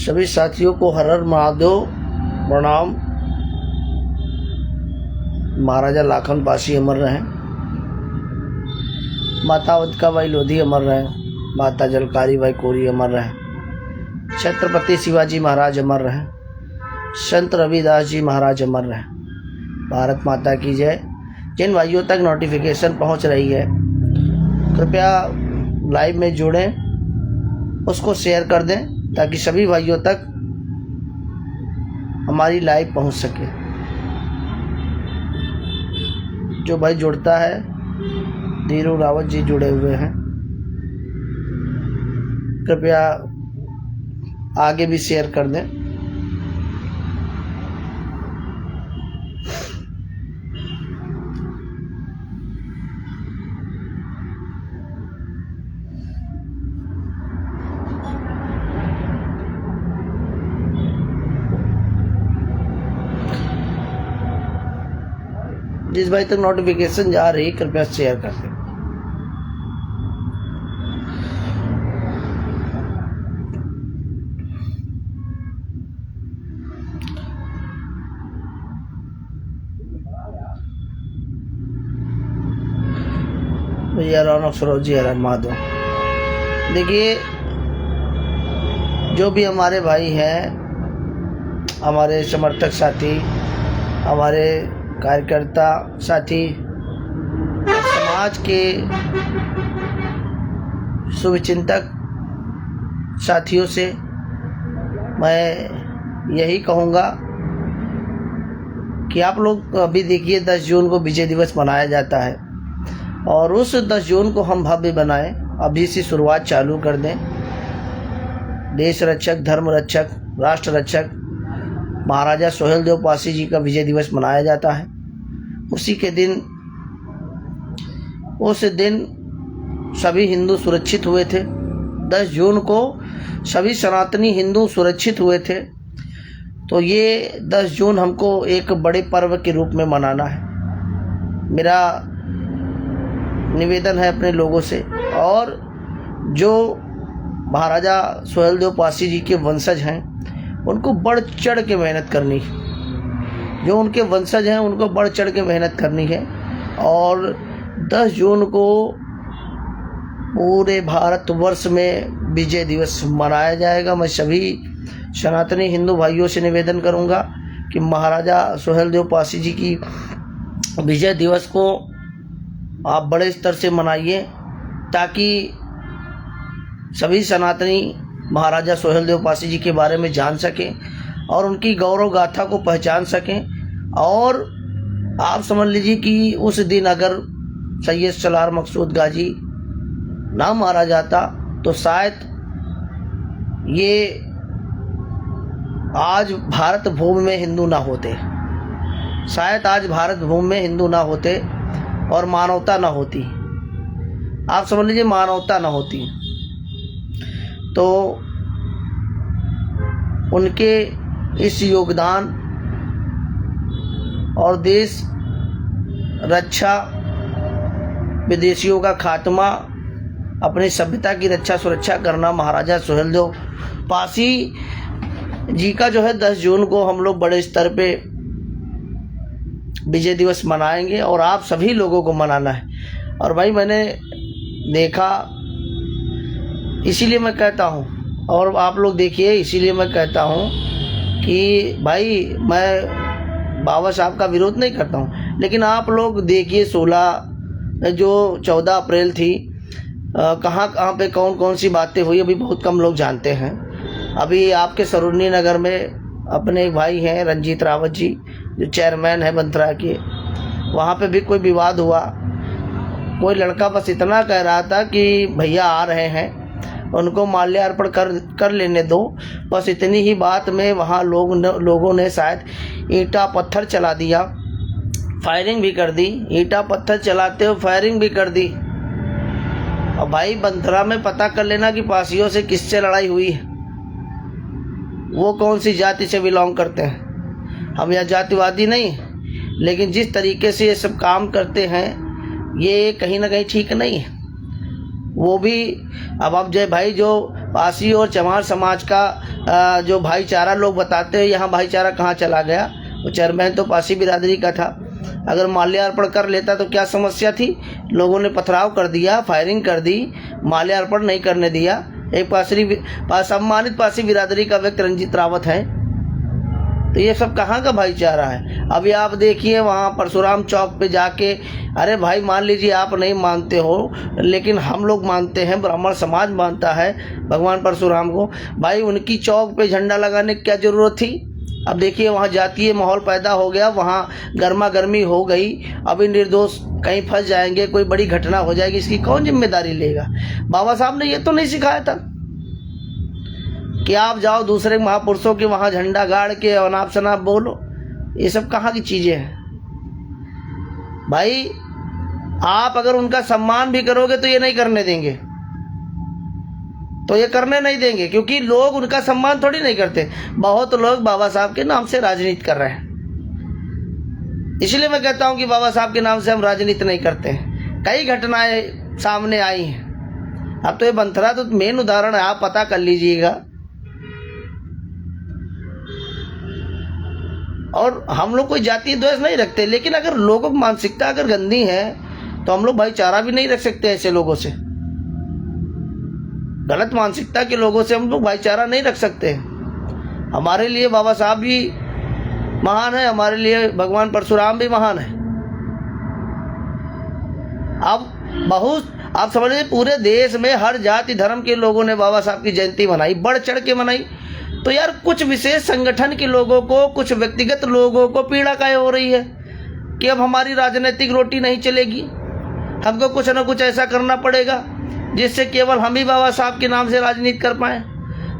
सभी साथियों को हर हर महादेव प्रणाम। महाराजा लाखन पासी अमर रहें, माता वदका बाई लोधी अमर रहें, माता जलकारी बाई कोरी अमर रहें, छत्रपति शिवाजी महाराज अमर रहें, संत रविदास जी महाराज अमर रहें। भारत माता की जय। जिन भाइयों तक नोटिफिकेशन पहुंच रही है कृपया लाइव में जुड़ें, उसको शेयर कर दें ताकि सभी भाइयों तक हमारी लाइव पहुंच सके। जो भाई जुड़ता है, धीरू रावत जी जुड़े हुए हैं, कृपया आगे भी शेयर कर दें। जिस भाई तक नोटिफिकेशन जा रही कृपया शेयर कर दें। भैया रौनक सरोज जी हर महादेव। देखिए, जो भी हमारे भाई हैं, हमारे समर्थक साथी, हमारे कार्यकर्ता साथी, समाज के शुभचिंतक साथियों से मैं यही कहूँगा कि आप लोग अभी देखिए 10 जून को विजय दिवस मनाया जाता है और उस 10 जून को हम भव्य बनाएं। अभी से शुरुआत चालू कर दें। देश रक्षक, धर्म रक्षक, राष्ट्र रक्षक महाराजा सोहेलदेव पासी जी का विजय दिवस मनाया जाता है। उसी के दिन, उस दिन सभी हिंदू सुरक्षित हुए थे। 10 जून को सभी सनातनी हिंदू सुरक्षित हुए थे। तो ये 10 जून हमको एक बड़े पर्व के रूप में मनाना है। मेरा निवेदन है अपने लोगों से, और जो महाराजा सोहेलदेव पासी जी के वंशज हैं उनको बढ़ चढ़ के मेहनत करनी है। जो उनके वंशज हैं उनको बढ़ चढ़ के मेहनत करनी है। और 10 जून को पूरे भारतवर्ष में विजय दिवस मनाया जाएगा। मैं सभी सनातनी हिंदू भाइयों से निवेदन करूंगा कि महाराजा सोहेलदेव पासी जी की विजय दिवस को आप बड़े स्तर से मनाइए ताकि सभी सनातनी महाराजा सोहेलदेव पासी जी के बारे में जान सकें और उनकी गौरव गाथा को पहचान सकें। और आप समझ लीजिए कि उस दिन अगर सैयद सलार मकसूद गाजी ना मारा जाता तो शायद ये आज भारत भूमि में हिंदू ना होते, शायद आज भारत भूमि में हिंदू ना होते और मानवता ना होती। आप समझ लीजिए, मानवता ना होती। तो उनके इस योगदान और देश रक्षा, विदेशियों का खात्मा, अपनी सभ्यता की रक्षा सुरक्षा करना महाराजा सोहेलदेव पासी जी का जो है 10 जून को हम लोग बड़े स्तर पे विजय दिवस मनाएंगे और आप सभी लोगों को मनाना है। और भाई मैंने देखा, इसीलिए मैं कहता हूँ, और आप लोग देखिए, इसीलिए मैं कहता हूँ कि भाई मैं बाबा साहब का विरोध नहीं करता हूँ, लेकिन आप लोग देखिए 14 अप्रैल थी, कहाँ कहाँ पे कौन कौन सी बातें हुई अभी बहुत कम लोग जानते हैं। अभी आपके सरोजनी नगर में अपने एक भाई हैं रंजीत रावत जी, जो चेयरमैन है बंथरा के, वहाँ पे भी कोई विवाद हुआ। कोई लड़का बस इतना कह रहा था कि भैया आ रहे हैं, उनको माल्यार्पण कर लेने दो, बस इतनी ही बात में वहाँ लोगों ने शायद ईंटा पत्थर चला दिया, फायरिंग भी कर दी। ईंटा पत्थर चलाते हुए फायरिंग भी कर दी। और भाई बंथरा में पता कर लेना कि पासियों से किससे लड़ाई हुई है, वो कौन सी जाति से बिलोंग करते हैं। हम यहाँ जातिवादी नहीं, लेकिन जिस तरीके से ये सब काम करते हैं ये कहीं ना कहीं ठीक नहीं है। वो भी अब जय भाई जो पासी और चमार समाज का जो भाईचारा लोग बताते हैं, यहाँ भाईचारा कहाँ चला गया? वो चेयरमैन तो पासी बिरादरी का था। अगर माल्यार्पण कर लेता तो क्या समस्या थी? लोगों ने पथराव कर दिया, फायरिंग कर दी, माल्यार्पण नहीं करने दिया। एक सम्मानित पासी बिरादरी का व्यक्ति रंजीत रावत है। तो ये सब कहाँ का भाईचारा है? अभी आप देखिए वहाँ परशुराम चौक पे जाके, अरे भाई मान लीजिए आप नहीं मानते हो, लेकिन हम लोग मानते हैं, ब्राह्मण समाज मानता है भगवान परशुराम को। भाई उनकी चौक पे झंडा लगाने की क्या ज़रूरत थी? अब देखिए वहाँ जातीय माहौल पैदा हो गया, वहाँ गर्मा गर्मी हो गई। अभी निर्दोष कहीं फंस जाएंगे, कोई बड़ी घटना हो जाएगी, इसकी कौन जिम्मेदारी लेगा? बाबा साहब ने ये तो नहीं सिखाया था कि आप जाओ दूसरे महापुरुषों के वहाँ झंडा गाड़ के अनाप शनाप बोलो। ये सब कहाँ की चीज़ें हैं भाई? आप अगर उनका सम्मान भी करोगे तो ये नहीं करने देंगे, तो ये करने नहीं देंगे, क्योंकि लोग उनका सम्मान थोड़ी नहीं करते। बहुत लोग बाबा साहब के नाम से राजनीति कर रहे हैं। इसलिए मैं कहता हूं कि बाबा साहब के नाम से हम राजनीति नहीं करते हैं। कई घटनाएं सामने आई हैं। अब तो ये बंथरा तो मेन उदाहरण है, आप पता कर लीजिएगा। और हम लोग कोई जातीय द्वेष नहीं रखते, लेकिन अगर लोगों की मानसिकता अगर गंदी है तो हम लोग भाईचारा भी नहीं रख सकते। ऐसे लोगों से, गलत मानसिकता के लोगों से हम लोग भाईचारा नहीं रख सकते। हमारे लिए बाबा साहब भी महान है, हमारे लिए भगवान परशुराम भी महान है। अब बहुत आप समझ लीजिए पूरे देश में हर जाति धर्म के लोगों ने बाबा साहब की जयंती मनाई, बढ़ चढ़ के मनाई। तो यार कुछ विशेष संगठन के लोगों को, कुछ व्यक्तिगत लोगों को पीड़ा काहे हो रही है कि अब हमारी राजनीतिक रोटी नहीं चलेगी, हमको कुछ ना कुछ ऐसा करना पड़ेगा जिससे केवल हम ही बाबा साहब के नाम से राजनीति कर पाए?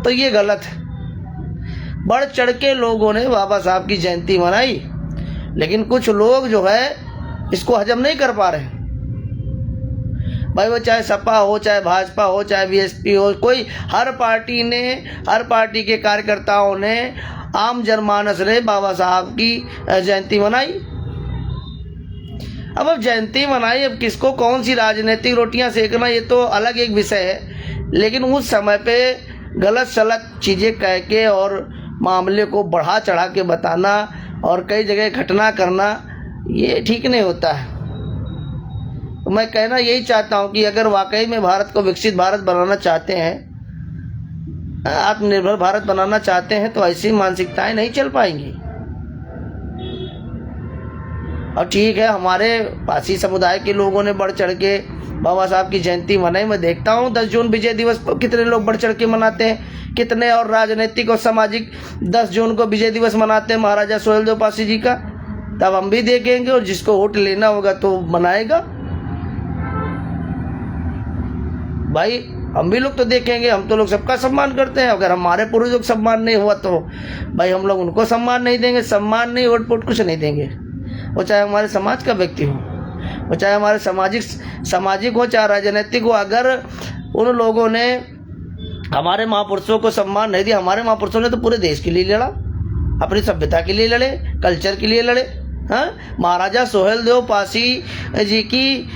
तो ये गलत है। बढ़ चढ़ के लोगों ने बाबा साहब की जयंती मनाई, लेकिन कुछ लोग जो है इसको हजम नहीं कर पा रहे। भाई वो चाहे सपा हो, चाहे भाजपा हो, चाहे बीएसपी हो, कोई हर पार्टी के कार्यकर्ताओं ने, आम जनमानस ने बाबा साहब की जयंती मनाई। अब जयंती मनाई, अब किसको कौन सी राजनीतिक रोटियां सेकना ये तो अलग एक विषय है, लेकिन उस समय पे गलत सलत चीज़ें कह के और मामले को बढ़ा चढ़ा के बताना और कई जगह घटना करना, ये ठीक नहीं होता है। तो मैं कहना यही चाहता हूँ कि अगर वाकई में भारत को विकसित भारत बनाना चाहते हैं, आत्मनिर्भर भारत बनाना चाहते हैं, तो ऐसी मानसिकताएं नहीं चल पाएंगी। और ठीक है, हमारे पासी समुदाय के लोगों ने बढ़ चढ़ के बाबा साहब की जयंती मनाई। मैं देखता हूँ 10 जून विजय दिवस पर कितने लोग बढ़ चढ़ के मनाते हैं, कितने और राजनीतिक और सामाजिक 10 जून को विजय दिवस मनाते हैं महाराजा सोहेलदेव पासी जी का। तब हम भी देखेंगे, और जिसको वोट लेना होगा तो मनाएगा। भाई हम भी लोग तो देखेंगे, हम तो लोग सबका सम्मान करते हैं। अगर हमारे पूर्वजों को सम्मान नहीं हुआ तो भाई हम लोग उनको सम्मान नहीं देंगे, सम्मान नहीं, वोट पोट कुछ नहीं देंगे। वो चाहे हमारे समाज का व्यक्ति हो, वो चाहे हमारे सामाजिक हो, चाहे राजनीतिक हो। अगर उन लोगों ने हमारे महापुरुषों को सम्मान नहीं दिया, हमारे महापुरुषों ने तो पूरे देश के लिए लड़ा, अपनी सभ्यता के लिए लड़े, कल्चर के लिए लड़े। हाँ, महाराजा सोहेलदेव पासी जी की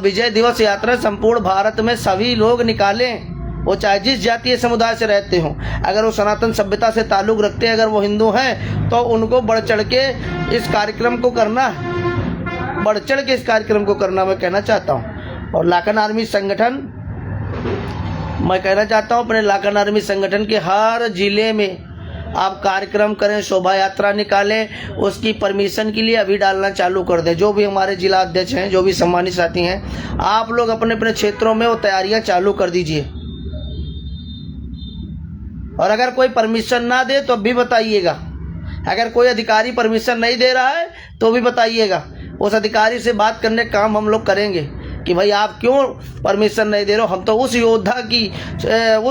विजय दिवस यात्रा संपूर्ण भारत में सभी लोग निकालें, वो चाहे जिस जातीय समुदाय से रहते हों। अगर वो सनातन सभ्यता से ताल्लुक़ रखते हैं, अगर वो हिंदू हैं, तो उनको बढ़ चढ़ के इस कार्यक्रम को करना, बढ़ चढ़ के इस कार्यक्रम को करना मैं कहना चाहता हूँ। और लाखन आर्मी संगठन, मैं कहना चाहता हूँ अपने लाखन आर्मी संगठन के हर जिले में आप कार्यक्रम करें, शोभा यात्रा निकालें, उसकी परमिशन के लिए अभी डालना चालू कर दें। जो भी हमारे जिला अध्यक्ष हैं, जो भी सम्मानित साथी हैं, आप लोग अपने अपने क्षेत्रों में वो तैयारियां चालू कर दीजिए। और अगर कोई परमिशन ना दे तो भी बताइएगा। अगर कोई अधिकारी परमिशन नहीं दे रहा है तो भी बताइएगा, उस अधिकारी से बात करने का काम हम लोग करेंगे कि भाई आप क्यों परमिशन नहीं दे रहे हो। हम तो उस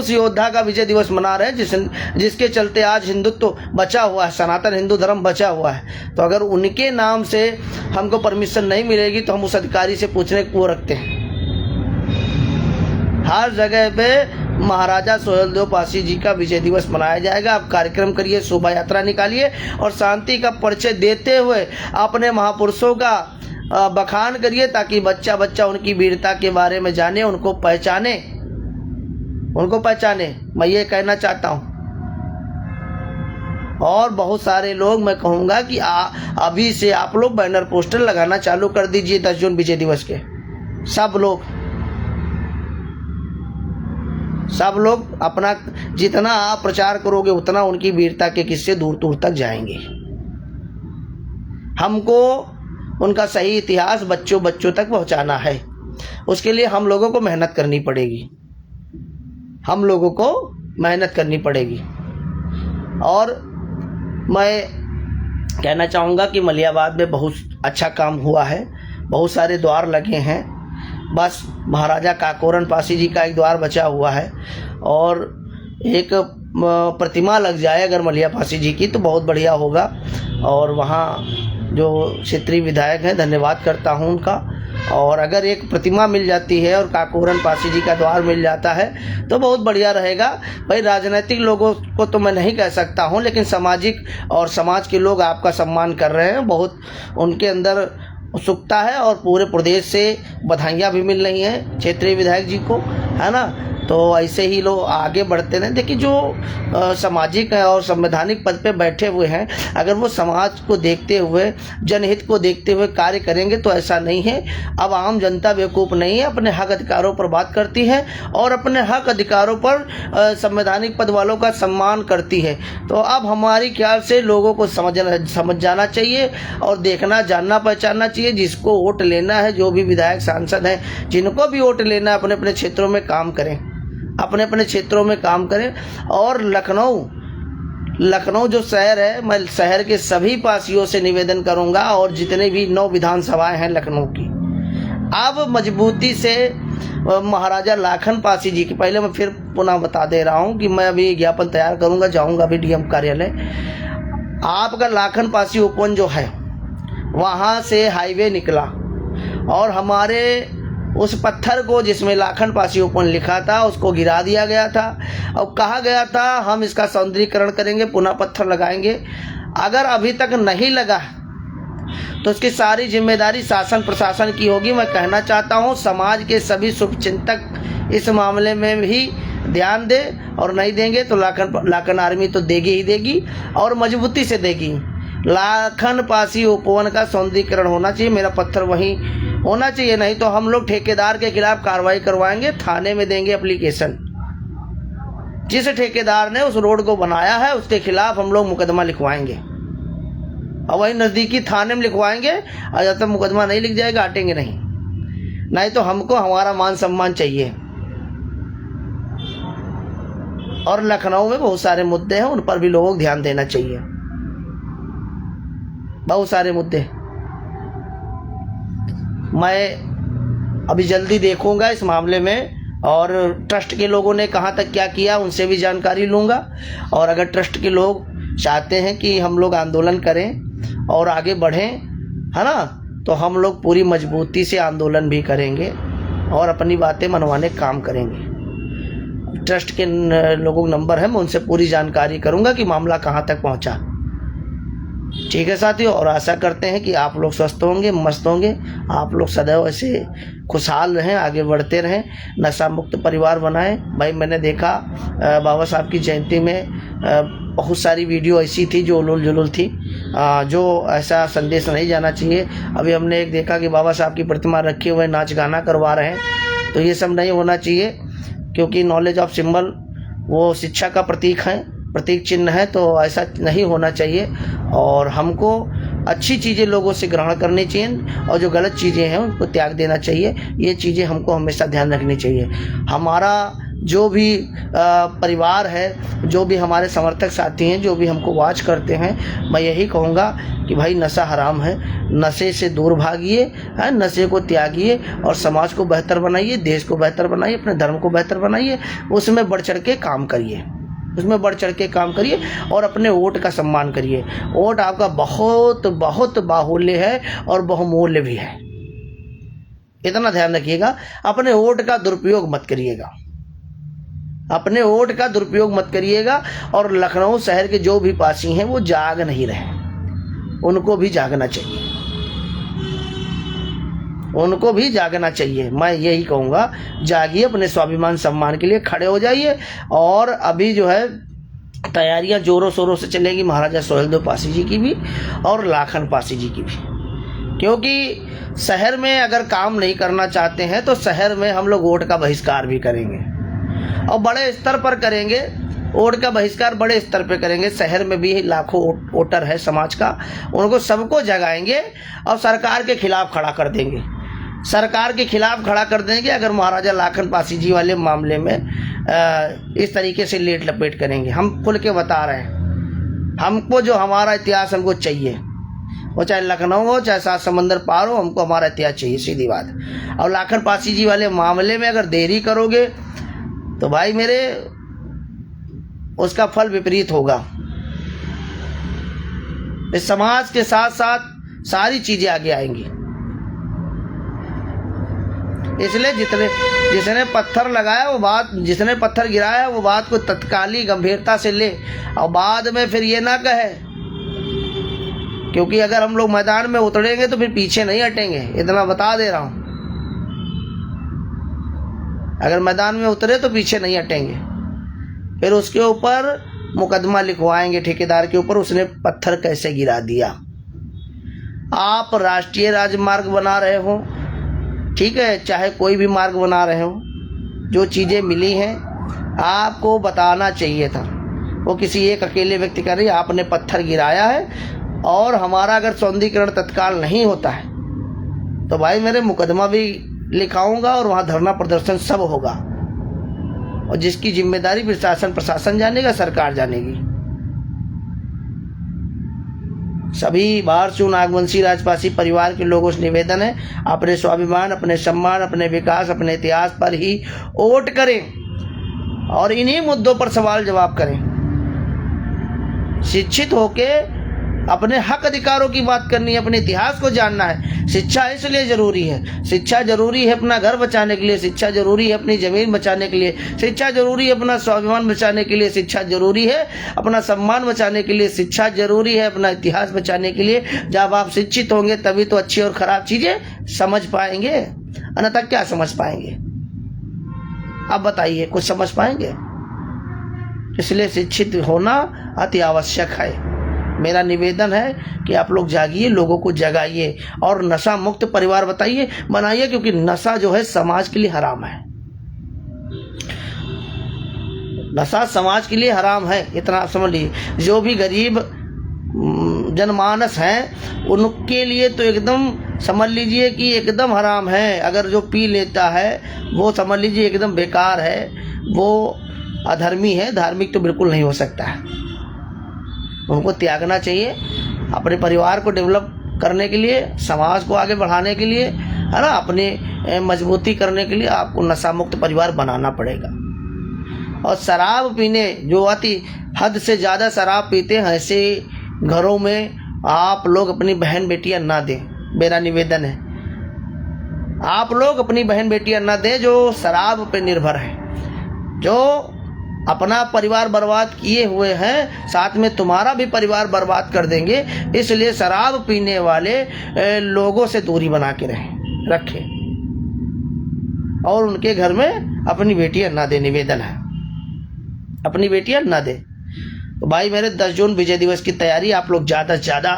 योद्धा का विजय दिवस मना रहे हैं जिसके चलते आज हिंदुत्व बचा हुआ है, सनातन हिंदू धर्म बचा हुआ है। तो अगर उनके नाम से हमको परमिशन नहीं मिलेगी तो हम उस अधिकारी से पूछने को रखते हैं। हर जगह पे महाराजा सोहेलदेव पासी जी का विजय दिवस मनाया जाएगा। आप कार्यक्रम करिए, शोभा यात्रा निकालिए और शांति का परिचय देते हुए अपने महापुरुषों का बखान करिए, ताकि बच्चा बच्चा उनकी वीरता के बारे में जाने, उनको पहचाने। मैं ये कहना चाहता हूँ। और बहुत सारे लोग, मैं कहूँगा कि अभी से आप लोग बैनर पोस्टर लगाना चालू कर दीजिए 10 जून विजय दिवस के। सब लोग अपना जितना आप प्रचार करोगे उतना उनकी वीरता के किस्से दूर दूर तक जाएंगे। हमको उनका सही इतिहास बच्चों तक पहुंचाना है। उसके लिए हम लोगों को मेहनत करनी पड़ेगी। और मैं कहना चाहूँगा कि मलियाबाद में बहुत अच्छा काम हुआ है, बहुत सारे द्वार लगे हैं। बस महाराजा काकोरन पासी जी का एक द्वार बचा हुआ है और एक प्रतिमा लग जाए अगर मलिया पासी जी की तो बहुत बढ़िया होगा। और वहाँ जो क्षेत्रीय विधायक हैं, धन्यवाद करता हूँ उनका। और अगर एक प्रतिमा मिल जाती है और काकोरन पासी जी का द्वार मिल जाता है तो बहुत बढ़िया रहेगा। भाई राजनीतिक लोगों को तो मैं नहीं कह सकता हूँ, लेकिन सामाजिक और समाज के लोग आपका सम्मान कर रहे हैं, बहुत उनके अंदर उत्सुकता है और पूरे प्रदेश से बधाइयाँ भी मिल रही हैं क्षेत्रीय विधायक जी को, है ना। तो ऐसे ही लोग आगे बढ़ते रहें। देखिए जो सामाजिक और संवैधानिक पद पे बैठे हुए हैं, अगर वो समाज को देखते हुए, जनहित को देखते हुए कार्य करेंगे तो ऐसा नहीं है। अब आम जनता बेवकूफ़ नहीं है, अपने हक अधिकारों पर बात करती है और अपने हक अधिकारों पर संवैधानिक पद वालों का सम्मान करती है। तो अब हमारी ख्याल से लोगों को समझ जाना चाहिए और देखना, जानना, पहचानना चाहिए। जिसको वोट लेना है, जो भी विधायक सांसद हैं, जिनको भी वोट लेना है, अपने अपने क्षेत्रों में काम करें, और लखनऊ जो शहर है, मैं शहर के सभी पासियों से निवेदन करूंगा और जितने भी 9 विधानसभाएं हैं लखनऊ की, अब मजबूती से महाराजा लाखन पासी जी की, पहले मैं फिर पुनः बता दे रहा हूं कि मैं अभी ज्ञापन तैयार करूंगा, जाऊंगा अभी डीएम कार्यालय। आपका लाखन पासी उपवन जो है वहां से हाईवे निकला और हमारे उस पत्थर को जिसमें लाखन पासी उपवन लिखा था उसको गिरा दिया गया था और कहा गया था हम इसका सौंदर्यीकरण करेंगे, पुनः पत्थर लगाएंगे। अगर अभी तक नहीं लगा तो उसकी सारी जिम्मेदारी शासन प्रशासन की होगी। मैं कहना चाहता हूँ समाज के सभी शुभचिंतक इस मामले में भी ध्यान दे, और नहीं देंगे तो लाखन आर्मी तो देगी ही देगी और मजबूती से देगी। लाखन पासी उपवन का सौंदर्यीकरण होना चाहिए, मेरा पत्थर वहीं होना चाहिए, नहीं तो हम लोग ठेकेदार के खिलाफ कार्रवाई करवाएंगे, थाने में देंगे एप्लीकेशन। जिस ठेकेदार ने उस रोड को बनाया है उसके खिलाफ हम लोग मुकदमा लिखवाएंगे और वही नज़दीकी थाने में लिखवाएंगे। और जब तक मुकदमा नहीं लिख जाएगा हटेंगे नहीं तो हमको हमारा मान सम्मान चाहिए। और लखनऊ में बहुत सारे मुद्दे हैं, उन पर भी लोगों को ध्यान देना चाहिए। बहुत सारे मुद्दे मैं अभी जल्दी देखूंगा इस मामले में, और ट्रस्ट के लोगों ने कहाँ तक क्या किया उनसे भी जानकारी लूँगा। और अगर ट्रस्ट के लोग चाहते हैं कि हम लोग आंदोलन करें और आगे बढ़ें, है ना, तो हम लोग पूरी मजबूती से आंदोलन भी करेंगे और अपनी बातें मनवाने का काम करेंगे। ट्रस्ट के लोगों का नंबर है, मैं उनसे पूरी जानकारी करूँगा कि मामला कहाँ तक पहुँचा। ठीक है साथियों, और आशा करते हैं कि आप लोग स्वस्थ होंगे, मस्त होंगे, आप लोग सदैव ऐसे खुशहाल रहें, आगे बढ़ते रहें, नशा मुक्त परिवार बनाएं। भाई मैंने देखा बाबा साहब की जयंती में बहुत सारी वीडियो ऐसी थी जो उलूल जुलूल थी, जो ऐसा संदेश नहीं जाना चाहिए। अभी हमने एक देखा कि बाबा साहब की प्रतिमा रखे हुए नाच गाना करवा रहे हैं, तो ये सब नहीं होना चाहिए, क्योंकि नॉलेज ऑफ सिंबल वो शिक्षा का प्रतीक चिन्ह है, तो ऐसा नहीं होना चाहिए। और हमको अच्छी चीज़ें लोगों से ग्रहण करनी चाहिए और जो गलत चीज़ें हैं उनको त्याग देना चाहिए। ये चीज़ें हमको हमेशा ध्यान रखनी चाहिए। हमारा जो भी परिवार है, जो भी हमारे समर्थक साथी हैं, जो भी हमको वॉच करते हैं, मैं यही कहूँगा कि भाई नशा हराम है, नशे से दूर भागिए, नशे को त्यागिए और समाज को बेहतर बनाइए, देश को बेहतर बनाइए, अपने धर्म को बेहतर बनाइए, उसमें बढ़ चढ़ के काम करिए और अपने वोट का सम्मान करिए। वोट आपका बहुत बहुत बाहुल्य है और बहुमूल्य भी है, इतना ध्यान रखिएगा। अपने वोट का दुरुपयोग मत करिएगा और लखनऊ शहर के जो भी पासी हैं वो जाग नहीं रहे, उनको भी जागना चाहिए। मैं यही कहूँगा, जागिए, अपने स्वाभिमान सम्मान के लिए खड़े हो जाइए। और अभी जो है तैयारियां जोरों शोरों से चलेगी महाराजा सोहेलदेव पासी जी की भी और लाखन पासी जी की भी, क्योंकि शहर में अगर काम नहीं करना चाहते हैं तो शहर में हम लोग वोट का बहिष्कार भी करेंगे और बड़े स्तर पर करेंगे। वोट का बहिष्कार बड़े स्तर पर करेंगे। शहर में भी लाखों वोटर है समाज का, उनको सबको जगाएंगे और सरकार के खिलाफ खड़ा कर देंगे। सरकार के खिलाफ खड़ा कर देंगे अगर महाराजा लाखन पासी जी वाले मामले में इस तरीके से लेट लपेट करेंगे। हम खुल के बता रहे हैं, हमको जो हमारा इतिहास हमको चाहिए, वो चाहे लखनऊ हो चाहे सात समंदर पार हो, हमको हमारा इतिहास चाहिए, सीधी बात। और लाखन पासी जी वाले मामले में अगर देरी करोगे तो भाई मेरे उसका फल विपरीत होगा। इस समाज के साथ साथ सारी चीजें आगे आएंगी। इसलिए जिसने पत्थर लगाया वो बात, जिसने पत्थर गिराया वो बात को तत्काली गंभीरता से ले और बाद में फिर ये ना कहे, क्योंकि अगर हम लोग मैदान में उतरेंगे तो फिर पीछे नहीं हटेंगे, इतना बता दे रहा हूं। अगर मैदान में उतरे तो पीछे नहीं हटेंगे, फिर उसके ऊपर मुकदमा लिखवाएंगे ठेकेदार के ऊपर, उसने पत्थर कैसे गिरा दिया। आप राष्ट्रीय राजमार्ग बना रहे हो, ठीक है, चाहे कोई भी मार्ग बना रहे हो, जो चीज़ें मिली हैं आपको बताना चाहिए था। वो किसी एक अकेले व्यक्ति का नहीं, आपने पत्थर गिराया है और हमारा अगर सौंदर्यीकरण तत्काल नहीं होता है तो भाई मेरे मुकदमा भी लिखाऊंगा और वहाँ धरना प्रदर्शन सब होगा। और जिसकी जिम्मेदारी प्रशासन जानेगा, सरकार जानेगी। सभी भारतीय नागवंशी राजपासी परिवार के लोगों से निवेदन है, अपने स्वाभिमान, अपने सम्मान, अपने विकास, अपने इतिहास पर ही वोट करें और इन्हीं मुद्दों पर सवाल जवाब करें। शिक्षित होके अपने हक अधिकारों की बात करनी है, अपने इतिहास को जानना है। शिक्षा इसलिए जरूरी है, शिक्षा जरूरी है अपना घर बचाने के लिए, शिक्षा जरूरी है अपनी जमीन बचाने के लिए, शिक्षा जरूरी है अपना स्वाभिमान बचाने के लिए, शिक्षा जरूरी है अपना सम्मान बचाने के लिए, शिक्षा जरूरी है अपना इतिहास बचाने के लिए। जब आप शिक्षित होंगे तभी तो अच्छी और खराब चीजें समझ पाएंगे, अन्यथा क्या समझ पाएंगे? आप बताइए, कुछ समझ पाएंगे? इसलिए शिक्षित होना अति आवश्यक है। मेरा निवेदन है कि आप लोग जागिए, लोगों को जगाइए और नशा मुक्त परिवार बनाइए, क्योंकि नशा जो है समाज के लिए हराम है। नशा समाज के लिए हराम है, इतना आप समझ लीजिए। जो भी गरीब जनमानस हैं उनके लिए तो एकदम समझ लीजिए कि एकदम हराम है। अगर जो पी लेता है वो समझ लीजिए एकदम बेकार है, वो अधर्मी है, धार्मिक तो बिल्कुल नहीं हो सकता है। उनको त्यागना चाहिए अपने परिवार को डेवलप करने के लिए, समाज को आगे बढ़ाने के लिए, है ना, अपनी मजबूती करने के लिए आपको नशा मुक्त परिवार बनाना पड़ेगा। और शराब पीने, जो अति हद से ज़्यादा शराब पीते हैं, ऐसे घरों में आप लोग अपनी बहन बेटियां ना दें, मेरा निवेदन है। आप लोग अपनी बहन बेटियां ना दें जो शराब पे निर्भर है, जो अपना परिवार बर्बाद किए हुए हैं, साथ में तुम्हारा भी परिवार बर्बाद कर देंगे। इसलिए शराब पीने वाले लोगों से दूरी बना के रखें और उनके घर में अपनी बेटियां ना दे, निवेदन है, अपनी बेटियां ना दे। तो भाई मेरे 10 जून विजय दिवस की तैयारी आप लोग ज़्यादा से ज़्यादा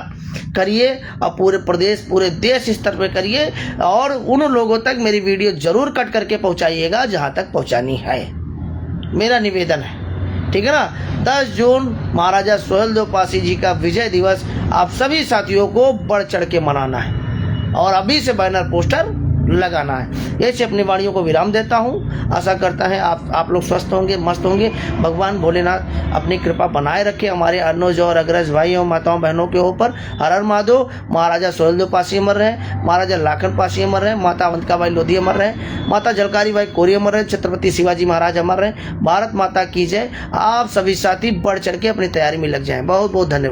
करिए और पूरे प्रदेश, पूरे देश स्तर पर करिए और उन लोगों तक मेरी वीडियो जरूर कट करके पहुँचाइएगा जहाँ तक पहुँचानी है, मेरा निवेदन है, ठीक है ना। 10 जून महाराजा सोहेलदेव पासी जी का विजय दिवस आप सभी साथियों को बढ़ चढ़ के मनाना है और अभी से बैनर पोस्टर लगाना है। ऐसे अपनी वाणियों को विराम देता हूँ। आशा करता है आप लोग स्वस्थ होंगे, मस्त होंगे। भगवान भोलेनाथ अपनी कृपा बनाए रखे हमारे अनुज और अग्रज भाइयों, माताओं, बहनों के ऊपर। हर हर महादेव। महाराजा सोहेलदेव पासी अमर रहे, महाराजा लाखन पासी अमर रहे, माता अवंतिकाबाई लोधी अमर रहे, माता झलकारीबाई कोरी अमर रहे, छत्रपति शिवाजी महाराज अमर रहे। भारत माता की जय। आप सभी साथी बढ़ चढ़ के अपनी तैयारी में लग जाएं। बहुत बहुत धन्यवाद।